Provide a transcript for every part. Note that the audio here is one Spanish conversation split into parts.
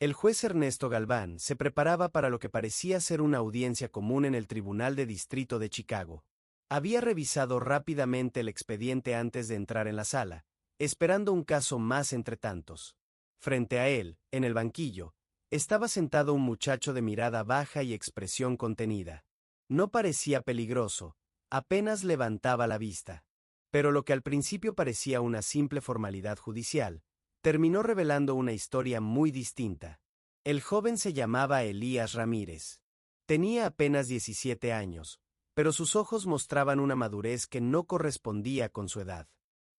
El juez Ernesto Galván se preparaba para lo que parecía ser una audiencia común en el Tribunal de Distrito de Chicago. Había revisado rápidamente el expediente antes de entrar en la sala, esperando un caso más entre tantos. Frente a él, en el banquillo, estaba sentado un muchacho de mirada baja y expresión contenida. No parecía peligroso, apenas levantaba la vista. Pero lo que al principio parecía una simple formalidad judicial, terminó revelando una historia muy distinta. El joven se llamaba Elías Ramírez. Tenía apenas 17 años, pero sus ojos mostraban una madurez que no correspondía con su edad.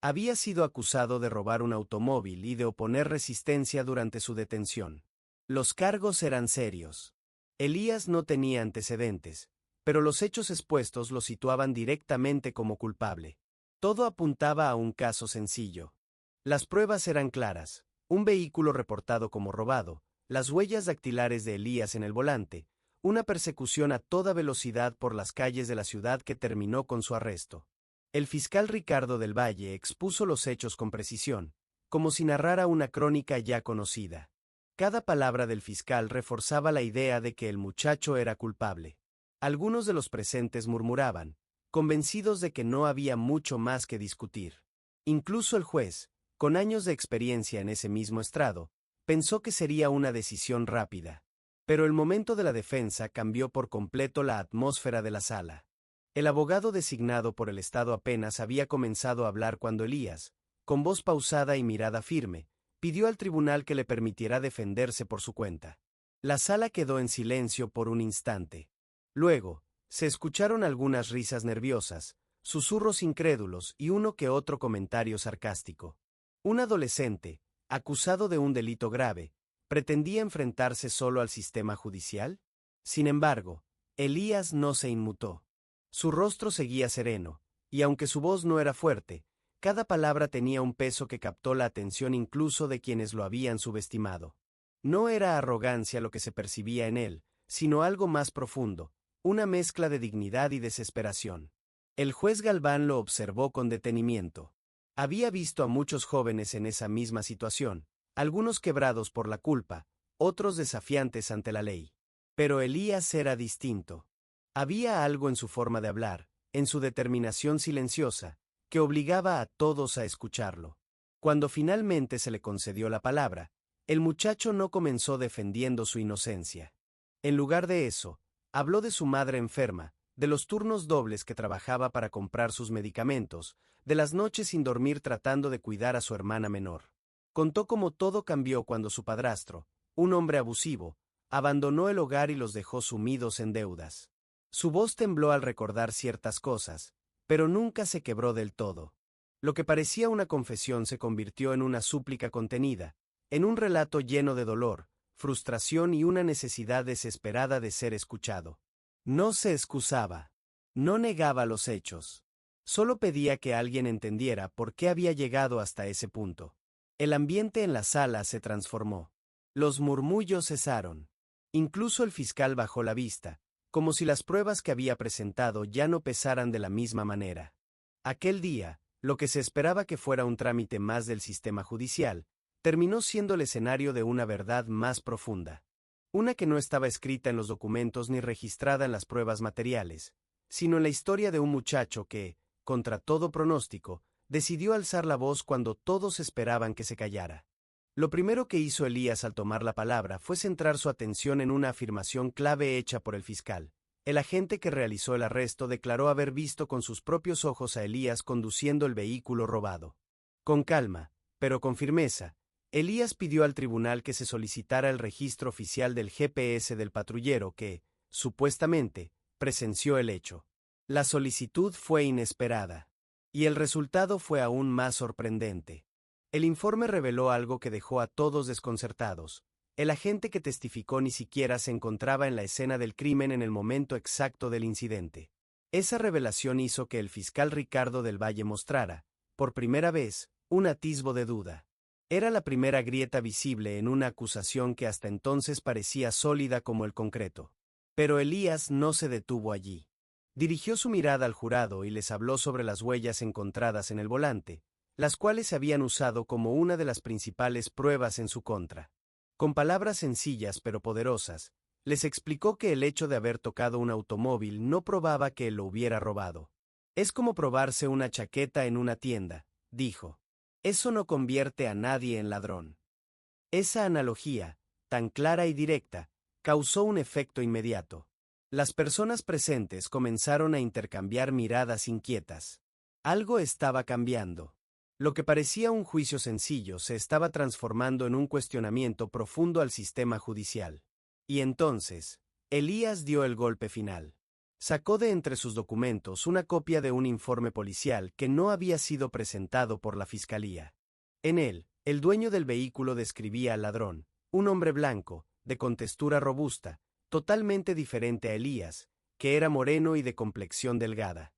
Había sido acusado de robar un automóvil y de oponer resistencia durante su detención. Los cargos eran serios. Elías no tenía antecedentes, pero los hechos expuestos lo situaban directamente como culpable. Todo apuntaba a un caso sencillo. Las pruebas eran claras: un vehículo reportado como robado, las huellas dactilares de Elías en el volante, una persecución a toda velocidad por las calles de la ciudad que terminó con su arresto. El fiscal Ricardo del Valle expuso los hechos con precisión, como si narrara una crónica ya conocida. Cada palabra del fiscal reforzaba la idea de que el muchacho era culpable. Algunos de los presentes murmuraban, convencidos de que no había mucho más que discutir. Incluso el juez, con años de experiencia en ese mismo estrado, pensó que sería una decisión rápida. Pero el momento de la defensa cambió por completo la atmósfera de la sala. El abogado designado por el Estado apenas había comenzado a hablar cuando Elías, con voz pausada y mirada firme, pidió al tribunal que le permitiera defenderse por su cuenta. La sala quedó en silencio por un instante. Luego, se escucharon algunas risas nerviosas, susurros incrédulos y uno que otro comentario sarcástico. Un adolescente, acusado de un delito grave, ¿pretendía enfrentarse solo al sistema judicial? Sin embargo, Elías no se inmutó. Su rostro seguía sereno, y aunque su voz no era fuerte, cada palabra tenía un peso que captó la atención incluso de quienes lo habían subestimado. No era arrogancia lo que se percibía en él, sino algo más profundo, una mezcla de dignidad y desesperación. El juez Galván lo observó con detenimiento. Había visto a muchos jóvenes en esa misma situación, algunos quebrados por la culpa, otros desafiantes ante la ley. Pero Elías era distinto. Había algo en su forma de hablar, en su determinación silenciosa, que obligaba a todos a escucharlo. Cuando finalmente se le concedió la palabra, el muchacho no comenzó defendiendo su inocencia. En lugar de eso, habló de su madre enferma, de los turnos dobles que trabajaba para comprar sus medicamentos, de las noches sin dormir tratando de cuidar a su hermana menor. Contó cómo todo cambió cuando su padrastro, un hombre abusivo, abandonó el hogar y los dejó sumidos en deudas. Su voz tembló al recordar ciertas cosas, pero nunca se quebró del todo. Lo que parecía una confesión se convirtió en una súplica contenida, en un relato lleno de dolor, frustración y una necesidad desesperada de ser escuchado. No se excusaba. No negaba los hechos. Solo pedía que alguien entendiera por qué había llegado hasta ese punto. El ambiente en la sala se transformó. Los murmullos cesaron. Incluso el fiscal bajó la vista, como si las pruebas que había presentado ya no pesaran de la misma manera. Aquel día, lo que se esperaba que fuera un trámite más del sistema judicial, terminó siendo el escenario de una verdad más profunda. Una que no estaba escrita en los documentos ni registrada en las pruebas materiales, sino en la historia de un muchacho que, contra todo pronóstico, decidió alzar la voz cuando todos esperaban que se callara. Lo primero que hizo Elías al tomar la palabra fue centrar su atención en una afirmación clave hecha por el fiscal. El agente que realizó el arresto declaró haber visto con sus propios ojos a Elías conduciendo el vehículo robado. Con calma, pero con firmeza, Elías pidió al tribunal que se solicitara el registro oficial del GPS del patrullero que, supuestamente, presenció el hecho. La solicitud fue inesperada. Y el resultado fue aún más sorprendente. El informe reveló algo que dejó a todos desconcertados. El agente que testificó ni siquiera se encontraba en la escena del crimen en el momento exacto del incidente. Esa revelación hizo que el fiscal Ricardo del Valle mostrara, por primera vez, un atisbo de duda. Era la primera grieta visible en una acusación que hasta entonces parecía sólida como el concreto. Pero Elías no se detuvo allí. Dirigió su mirada al jurado y les habló sobre las huellas encontradas en el volante, las cuales se habían usado como una de las principales pruebas en su contra. Con palabras sencillas pero poderosas, les explicó que el hecho de haber tocado un automóvil no probaba que él lo hubiera robado. Es como probarse una chaqueta en una tienda, dijo. Eso no convierte a nadie en ladrón. Esa analogía, tan clara y directa, causó un efecto inmediato. Las personas presentes comenzaron a intercambiar miradas inquietas. Algo estaba cambiando. Lo que parecía un juicio sencillo se estaba transformando en un cuestionamiento profundo al sistema judicial. Y entonces, Elías dio el golpe final. Sacó de entre sus documentos una copia de un informe policial que no había sido presentado por la fiscalía. En él, el dueño del vehículo describía al ladrón, un hombre blanco, de contextura robusta, totalmente diferente a Elías, que era moreno y de complexión delgada.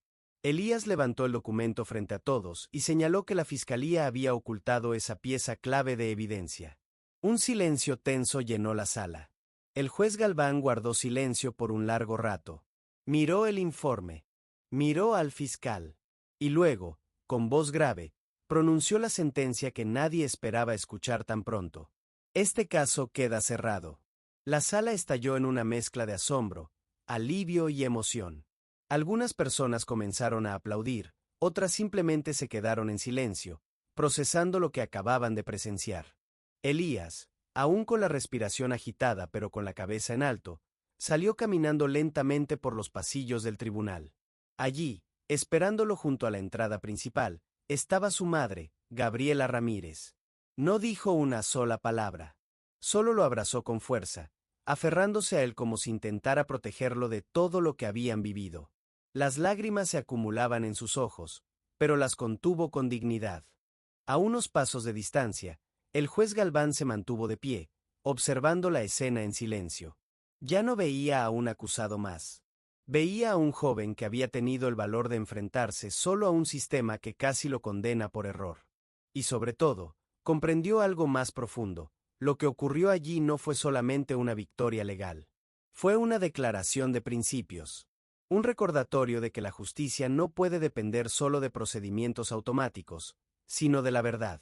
Elías levantó el documento frente a todos y señaló que la fiscalía había ocultado esa pieza clave de evidencia. Un silencio tenso llenó la sala. El juez Galván guardó silencio por un largo rato. Miró el informe. Miró al fiscal. Y luego, con voz grave, pronunció la sentencia que nadie esperaba escuchar tan pronto. Este caso queda cerrado. La sala estalló en una mezcla de asombro, alivio y emoción. Algunas personas comenzaron a aplaudir, otras simplemente se quedaron en silencio, procesando lo que acababan de presenciar. Elías, aún con la respiración agitada pero con la cabeza en alto, salió caminando lentamente por los pasillos del tribunal. Allí, esperándolo junto a la entrada principal, estaba su madre, Gabriela Ramírez. No dijo una sola palabra. Solo lo abrazó con fuerza, aferrándose a él como si intentara protegerlo de todo lo que habían vivido. Las lágrimas se acumulaban en sus ojos, pero las contuvo con dignidad. A unos pasos de distancia, el juez Galván se mantuvo de pie, observando la escena en silencio. Ya no veía a un acusado más. Veía a un joven que había tenido el valor de enfrentarse solo a un sistema que casi lo condena por error. Y sobre todo, comprendió algo más profundo. Lo que ocurrió allí no fue solamente una victoria legal. Fue una declaración de principios. Un recordatorio de que la justicia no puede depender solo de procedimientos automáticos, sino de la verdad.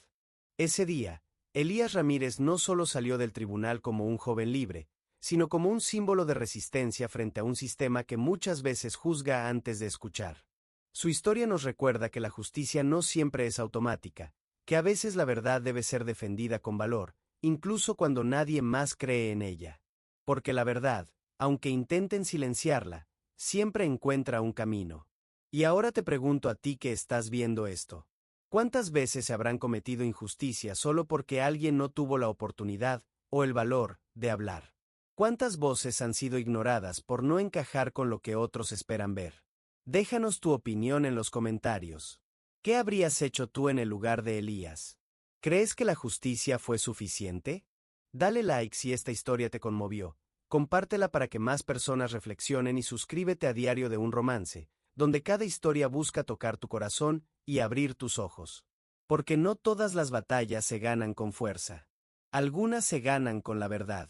Ese día, Elías Ramírez no solo salió del tribunal como un joven libre, sino como un símbolo de resistencia frente a un sistema que muchas veces juzga antes de escuchar. Su historia nos recuerda que la justicia no siempre es automática, que a veces la verdad debe ser defendida con valor, incluso cuando nadie más cree en ella. Porque la verdad, aunque intenten silenciarla, siempre encuentra un camino. Y ahora te pregunto a ti que estás viendo esto. ¿Cuántas veces se habrán cometido injusticias solo porque alguien no tuvo la oportunidad, o el valor, de hablar? ¿Cuántas voces han sido ignoradas por no encajar con lo que otros esperan ver? Déjanos tu opinión en los comentarios. ¿Qué habrías hecho tú en el lugar de Elías? ¿Crees que la justicia fue suficiente? Dale like si esta historia te conmovió. Compártela para que más personas reflexionen y suscríbete a Diario de un Romance, donde cada historia busca tocar tu corazón y abrir tus ojos. Porque no todas las batallas se ganan con fuerza. Algunas se ganan con la verdad.